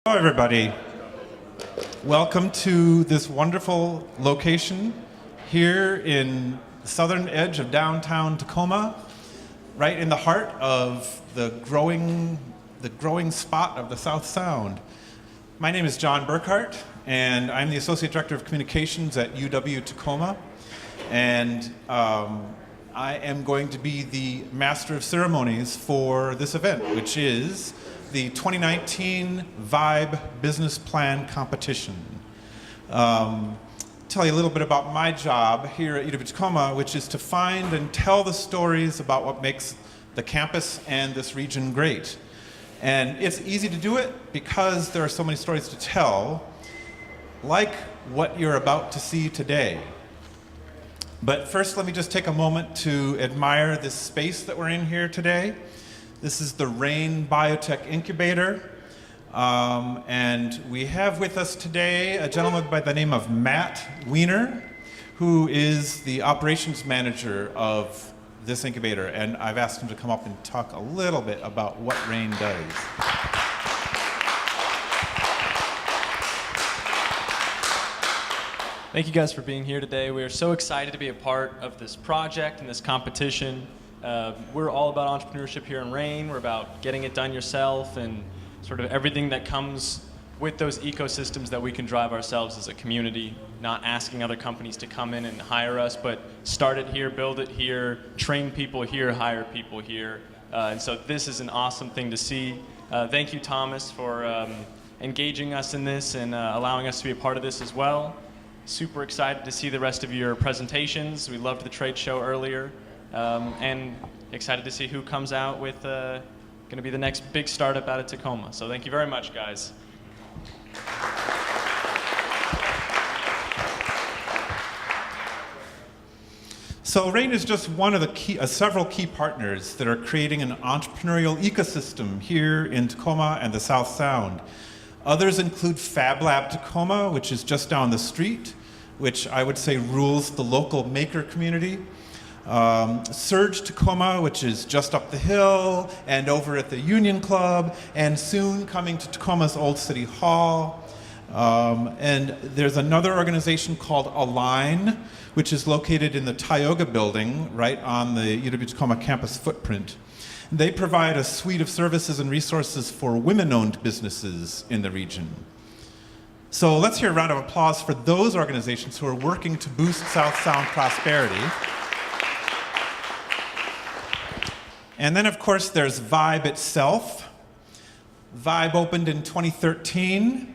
Hello, everybody. Welcome to this wonderful location here in the southern edge of downtown Tacoma, right in the heart of the growing spot of the South Sound. My name is John Burkhart, and I'm the Associate Director of Communications at UW Tacoma. And I am going to be the Master of Ceremonies for this event, which is the 2019 Vibe Business Plan Competition. Tell you a little bit about my job here at UW Tacoma, which is to find and tell the stories about what makes the campus and this region great. And it's easy to do it because there are so many stories to tell, like what you're about to see today. But first, let me just take a moment to admire this space that we're in here today. This is the RAIN Biotech Incubator. And we have with us today a gentleman by the name of Matt Weiner, who is the operations manager of this incubator. And I've asked him to come up and talk a little bit about what RAIN does. Thank you guys for being here today. We are so excited to be a part of this project and this competition. We're all about entrepreneurship here in RAIN. We're about getting it done yourself and sort of everything that comes with those ecosystems that we can drive ourselves as a community, not asking other companies to come in and hire us, but start it here, build it here, train people here, hire people here. And so this is an awesome thing to see. Thank you, Thomas, for engaging us in this and allowing us to be a part of this as well. Super excited to see the rest of your presentations. We loved the trade show earlier. And excited to see who comes out with going to be the next big startup out of Tacoma. So thank you very much, guys. So RAIN is just one of the several key partners that are creating an entrepreneurial ecosystem here in Tacoma and the South Sound. Others include Fab Lab Tacoma, which is just down the street, which I would say rules the local maker community. Surge Tacoma, which is just up the hill and over at the Union Club, and soon coming to Tacoma's Old City Hall. And there's another organization called Align, which is located in the Tioga building, right on the UW Tacoma campus footprint. They provide a suite of services and resources for women-owned businesses in the region. So let's hear a round of applause for those organizations who are working to boost South Sound prosperity. And then, of course, there's Vibe itself. Vibe opened in 2013,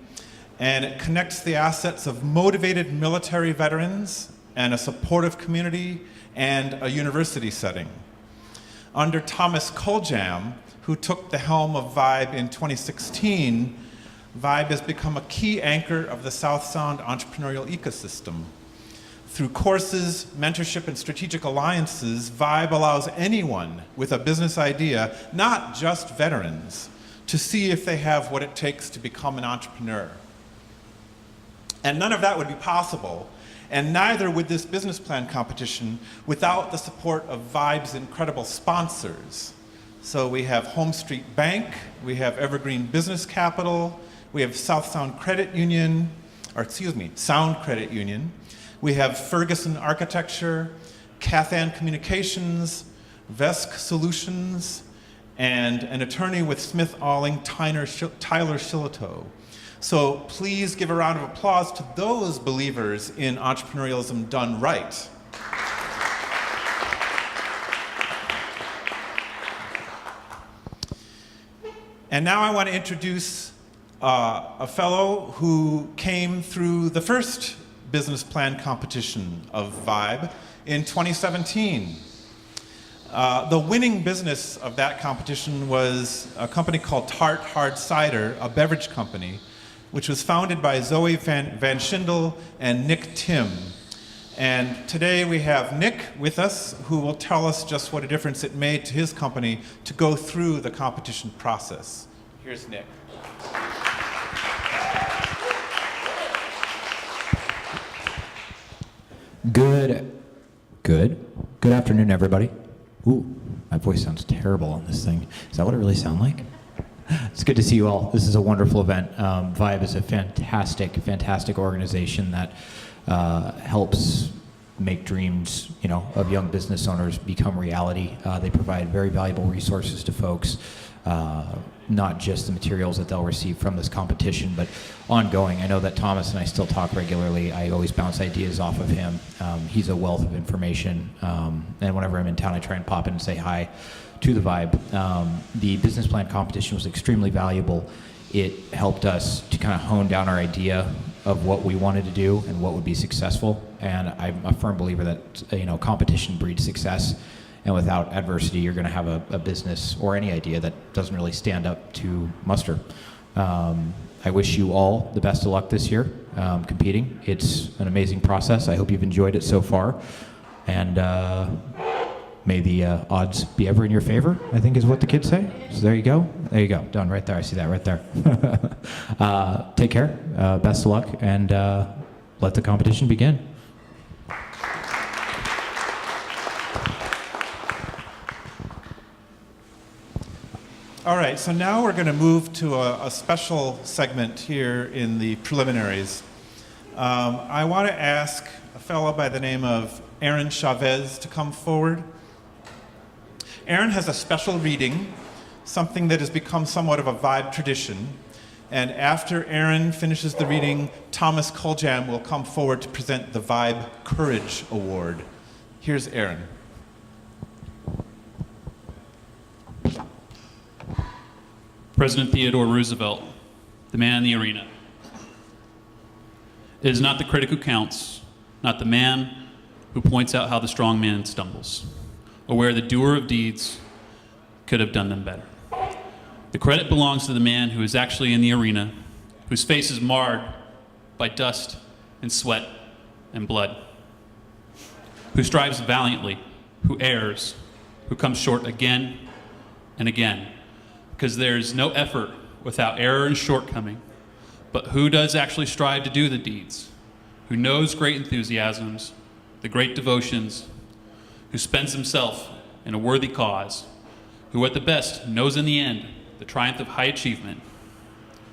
and it connects the assets of motivated military veterans and a supportive community and a university setting. Under Thomas Koljam, who took the helm of Vibe in 2016, Vibe has become a key anchor of the South Sound entrepreneurial ecosystem. Through courses, mentorship, and strategic alliances, Vibe allows anyone with a business idea, not just veterans, to see if they have what it takes to become an entrepreneur. And none of that would be possible, and neither would this business plan competition without the support of Vibe's incredible sponsors. So we have Home Street Bank, we have Evergreen Business Capital, we have South Sound Credit Union, Sound Credit Union. We have Ferguson Architecture, Cathan Communications, Vesk Solutions, and an attorney with Smith Alling, Tyler Shillitoe. So please give a round of applause to those believers in entrepreneurialism done right. And now I want to introduce a fellow who came through the first business plan competition of Vibe in 2017. The winning business of that competition was a company called Tart Hard Cider, a beverage company, which was founded by Zoe Van Schindel and Nick Tim. And today we have Nick with us, who will tell us just what a difference it made to his company to go through the competition process. Here's Nick. Good afternoon, everybody. Ooh, my voice sounds terrible on this thing. Is that what it really sounds like? It's good to see you all. This is a wonderful event. Vibe is a fantastic organization that helps make dreams, of young business owners become reality. They provide very valuable resources to folks, not just the materials that they'll receive from this competition, but ongoing. I know that Thomas and I still talk regularly. I always bounce ideas off of him. He's a wealth of information, and whenever I'm in town, I try and pop in and say hi to the Vibe. The business plan competition was extremely valuable. It helped us to kind of hone down our idea of what we wanted to do and what would be successful. And I'm a firm believer that competition breeds success. And without adversity, you're going to have a business or any idea that doesn't really stand up to muster. I wish you all the best of luck this year competing. It's an amazing process. I hope you've enjoyed it so far. And may the odds be ever in your favor, I think is what the kids say. So there you go. There you go. Done right there. I see that right there. Take care. Best of luck. And let the competition begin. All right, so now we're going to move to a special segment here in the preliminaries. I want to ask a fellow by the name of Aaron Chavez to come forward. Aaron has a special reading, something that has become somewhat of a Vibe tradition. And after Aaron finishes the reading, Thomas Kuljam will come forward to present the Vibe Courage Award. Here's Aaron. President Theodore Roosevelt, the man in the arena. It is not the critic who counts, not the man who points out how the strong man stumbles, or where the doer of deeds could have done them better. The credit belongs to the man who is actually in the arena, whose face is marred by dust and sweat and blood, who strives valiantly, who errs, who comes short again and again, because there's no effort without error and shortcoming, but who does actually strive to do the deeds, who knows great enthusiasms, the great devotions, who spends himself in a worthy cause, who at the best knows in the end the triumph of high achievement,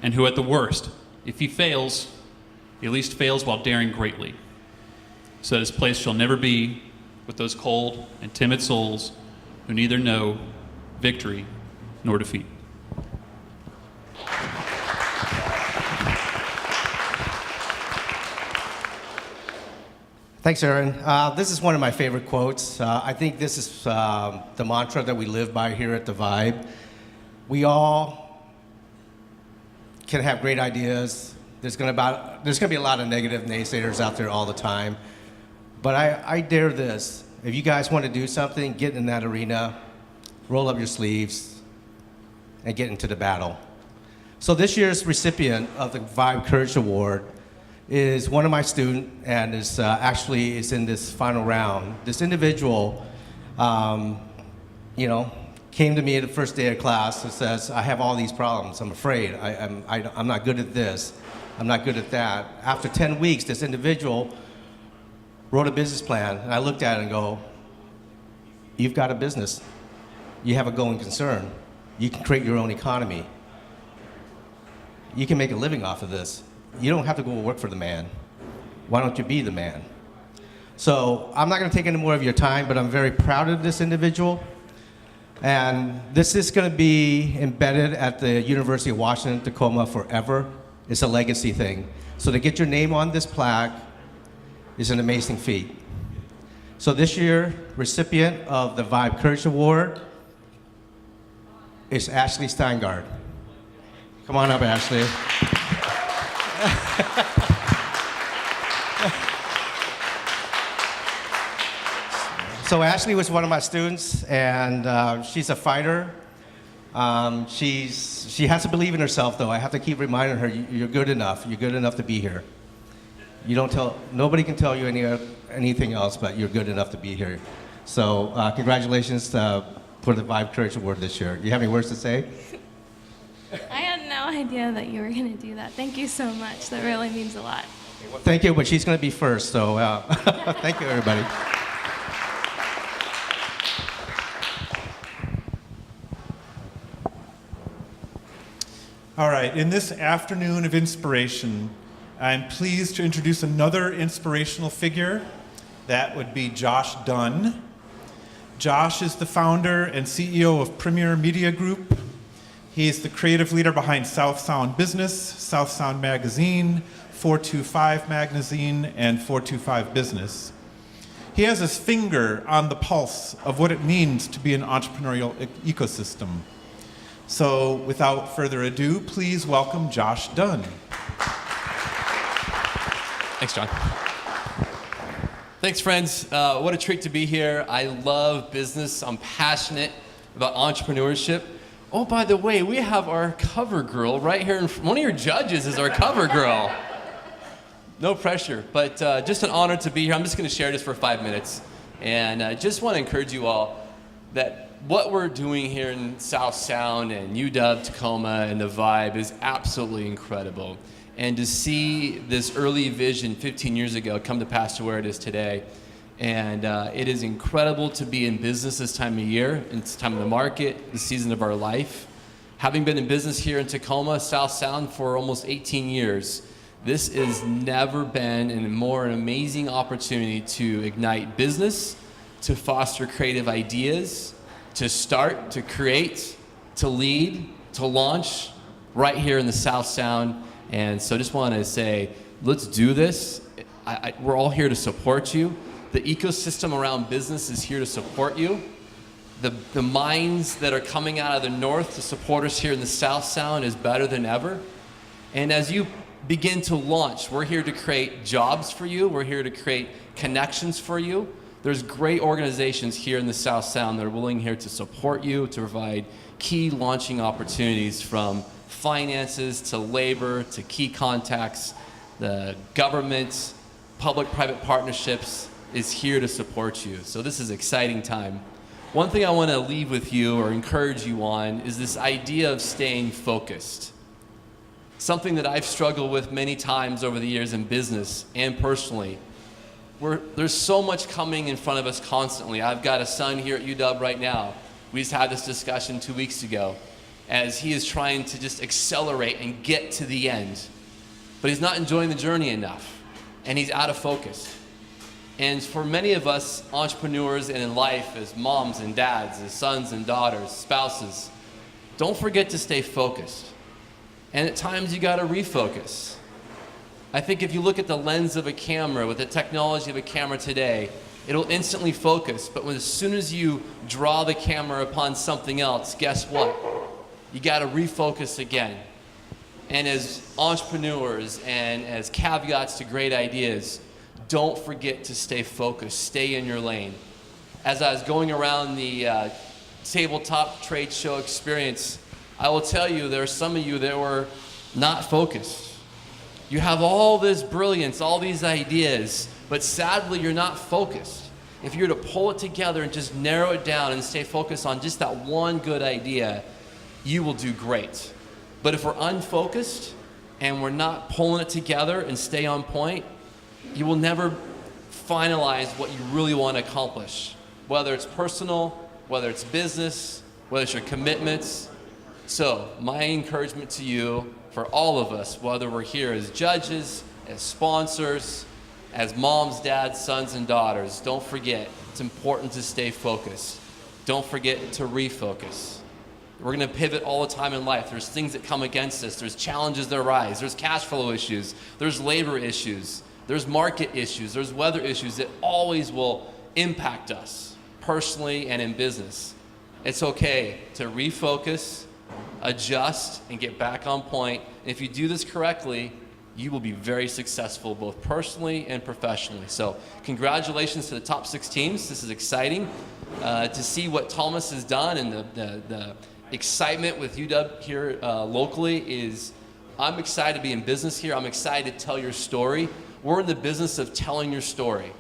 and who at the worst, if he fails, he at least fails while daring greatly, so that his place shall never be with those cold and timid souls who neither know victory nor defeat. Thanks, Aaron. This is one of my favorite quotes. I think this is the mantra that we live by here at the Vibe. We all can have great ideas. There's going to be a lot of negative naysayers out there all the time. But I dare this. If you guys want to do something, get in that arena, roll up your sleeves, and get into the battle. So this year's recipient of the Vibe Courage Award is one of my students and is actually in this final round. This individual, came to me the first day of class and says, I have all these problems. I'm afraid. I'm not good at this. I'm not good at that. After 10 weeks, this individual wrote a business plan, and I looked at it and go, you've got a business. You have a going concern. You can create your own economy. You can make a living off of this. You don't have to go work for the man. Why don't you be the man? So I'm not going to take any more of your time, but I'm very proud of this individual. And this is going to be embedded at the University of Washington, Tacoma forever. It's a legacy thing. So to get your name on this plaque is an amazing feat. So this year, recipient of the Vibe Courage Award is Ashley Stangard. Come on up, Ashley. So Ashley was one of my students, and she's a fighter. She has to believe in herself, though. I have to keep reminding her, you're good enough. You're good enough to be here. Nobody can tell you anything else, but you're good enough to be here. So congratulations for the Vibe Courage Award this year. Do you have any words to say? I had no idea that you were going to do that. Thank you so much. That really means a lot. Well, thank you, but she's going to be first, so thank you, everybody. All right, in this afternoon of inspiration, I'm pleased to introduce another inspirational figure. That would be Josh Dunn. Josh is the founder and CEO of Premier Media Group. He is the creative leader behind South Sound Business, South Sound Magazine, 425 Magazine, and 425 Business. He has his finger on the pulse of what it means to be an entrepreneurial ecosystem. So without further ado, please welcome Josh Dunn. Thanks, John. Thanks, friends. What a treat to be here. I love business. I'm passionate about entrepreneurship. Oh, by the way, we have our cover girl right here. One of your judges is our cover girl. No pressure, but just an honor to be here. I'm just going to share this for 5 minutes. And I just want to encourage you all that what we're doing here in South Sound and UW, Tacoma, and the vibe is absolutely incredible. And to see this early vision 15 years ago come to pass to where it is today. And it is incredible to be in business this time of year, it's time of the market, the season of our life. Having been in business here in Tacoma, South Sound for almost 18 years, this has never been a more amazing opportunity to ignite business, to foster creative ideas, to start, to create, to lead, to launch right here in the South Sound. And so I just want to say, let's do this. We're all here to support you. The ecosystem around business is here to support you. The minds that are coming out of the north to support us here in the South Sound is better than ever. And as you begin to launch, we're here to create jobs for you. We're here to create connections for you. There's great organizations here in the South Sound that are willing here to support you, to provide key launching opportunities from finances to labor to key contacts. The government, public-private partnerships is here to support you. So this is an exciting time. One thing I want to leave with you or encourage you on is this idea of staying focused. Something that I've struggled with many times over the years in business and personally. There's so much coming in front of us constantly. I've got a son here at UW right now. We just had this discussion 2 weeks ago as he is trying to just accelerate and get to the end. But he's not enjoying the journey enough, and he's out of focus. And for many of us entrepreneurs and in life as moms and dads, as sons and daughters, spouses, don't forget to stay focused. And at times you gotta refocus. I think if you look at the lens of a camera, with the technology of a camera today, it'll instantly focus, but as soon as you draw the camera upon something else, guess what? You gotta refocus again. And as entrepreneurs and as caveats to great ideas, don't forget to stay focused, stay in your lane. As I was going around the tabletop trade show experience, I will tell you, there are some of you that were not focused. You have all this brilliance, all these ideas, but sadly you're not focused. If you were to pull it together and just narrow it down and stay focused on just that one good idea, you will do great. But if we're unfocused and we're not pulling it together and stay on point, you will never finalize what you really want to accomplish. Whether it's personal, whether it's business, whether it's your commitments. So my encouragement to you, for all of us, whether we're here as judges, as sponsors, as moms, dads, sons, and daughters, don't forget, it's important to stay focused. Don't forget to refocus. We're going to pivot all the time in life. There's things that come against us. There's challenges that arise. There's cash flow issues. There's labor issues. There's market issues. There's weather issues that always will impact us personally and in business. It's okay to refocus, adjust, and get back on point. And if you do this correctly, you will be very successful both personally and professionally. So congratulations to the top 6 teams. This is exciting to see what Thomas has done, and the excitement with UW here locally is, I'm excited to be in business here. I'm excited to tell your story. We're in the business of telling your story.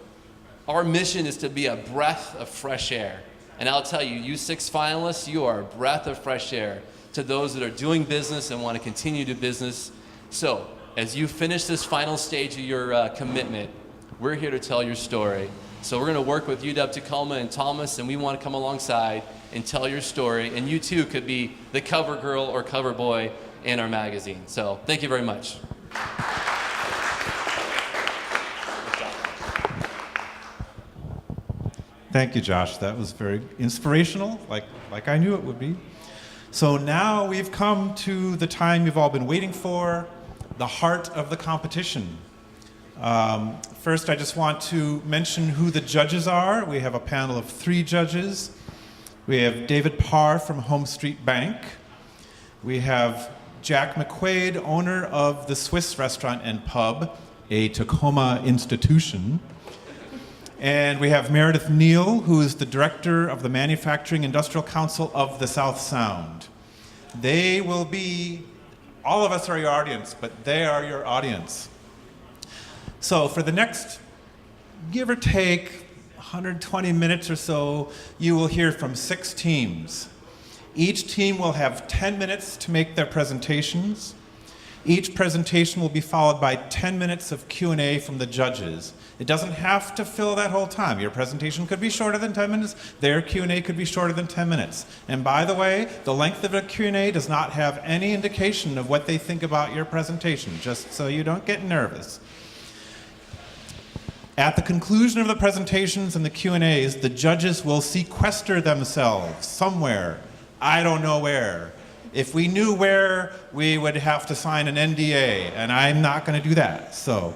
Our mission is to be a breath of fresh air. And I'll tell you, you 6 finalists, you are a breath of fresh air to those that are doing business and want to continue to business. So as you finish this final stage of your commitment, we're here to tell your story. So we're going to work with UW Tacoma and Thomas, and we want to come alongside and tell your story. And you too could be the cover girl or cover boy and our magazine. So thank you very much. Thank you, Josh. That was very inspirational, like I knew it would be. So now we've come to the time you've all been waiting for, the heart of the competition. First, I just want to mention who the judges are. We have a panel of 3 judges. We have David Parr from Home Street Bank. We have Jack McQuaid, owner of the Swiss Restaurant and Pub, a Tacoma institution. And we have Meredith Neal, who is the director of the Manufacturing Industrial Council of the South Sound. They will be, all of us are your audience, but they are your audience. So for the next, give or take, 120 minutes or so, you will hear from 6 teams. Each team will have 10 minutes to make their presentations. Each presentation will be followed by 10 minutes of Q&A from the judges. It doesn't have to fill that whole time. Your presentation could be shorter than 10 minutes. Their Q&A could be shorter than 10 minutes. And by the way, the length of a Q&A does not have any indication of what they think about your presentation, just so you don't get nervous. At the conclusion of the presentations and the Q&As, the judges will sequester themselves somewhere. I don't know where. If we knew where, we would have to sign an NDA, and I'm not going to do that. So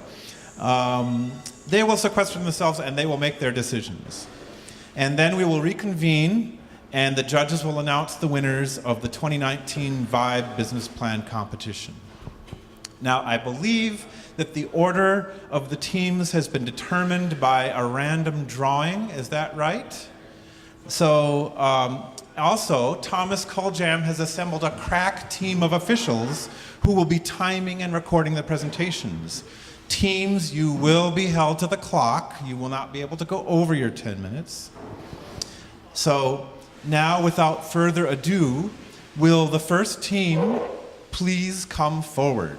they will sequester themselves, and they will make their decisions. And then we will reconvene, and the judges will announce the winners of the 2019 Vibe Business Plan competition. Now, I believe that the order of the teams has been determined by a random drawing. Is that right? So, also, Thomas Culjam has assembled a crack team of officials who will be timing and recording the presentations. Teams, you will be held to the clock. You will not be able to go over your 10 minutes. So, now, without further ado, will the first team please come forward?